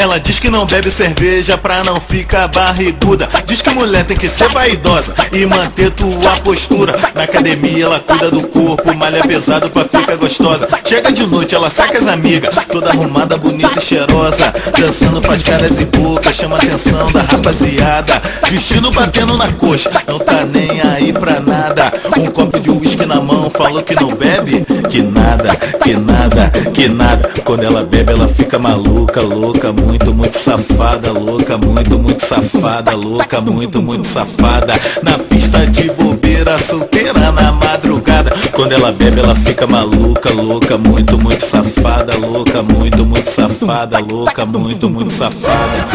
Ela diz que não bebe cerveja pra não ficar barriguda. Diz que mulher tem que ser vaidosa e manter tua postura. Na academia ela cuida do corpo, malha pesado pra ficar gostosa. Chega de noite, ela saca as amigas, toda arrumada, bonita e cheirosa. Dançando faz caras e bocas, chama a atenção da rapaziada. Vestido batendo na coxa, não tá nem aí pra nada. Um copo de uísque na mão, falou que não bebe? Que nada, que nada, que nada. Quando ela bebe ela fica maluca, louca, muito, muito safada. Louca, muito, muito safada. Louca, muito, muito safada. Na pista de bobeira, solteira na madrugada. Quando ela bebe ela fica maluca, louca, muito, muito safada. Louca, muito, muito safada. Louca, muito, muito safada.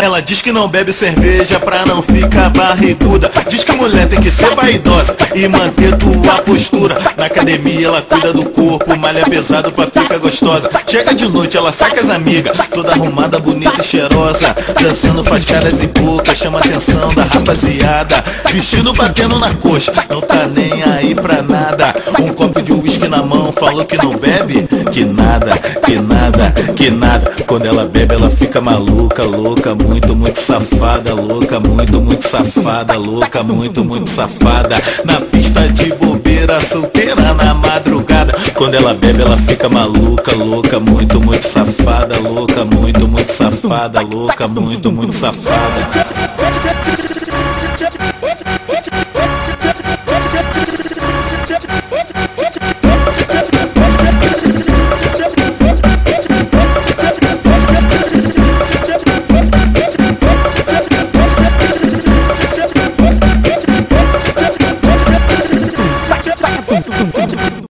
Ela diz que não bebe cerveja pra não ficar barriguda. Diz que mulher tem que ser vaidosa e manter tua postura. Na academia ela cuida do corpo, malha pesado pra ficar gostosa. Chega de noite, ela saca as amigas, toda arrumada, bonita e cheirosa. Dançando faz caras e bocas, chama a atenção da rapaziada. Vestido batendo na coxa, não tá nem aí pra nada. Um copo de uísque na mão, falou que não bebe? Que nada, que nada, que nada. Quando ela bebe ela fica maluca, louca, muito, muito safada. Louca, muito, muito safada. Louca, muito, muito safada. Na pista de bobeira, solteira na madrugada. Quando ela bebe ela fica maluca, louca, muito, muito safada. Louca, muito, muito safada. Louca, muito, muito safada.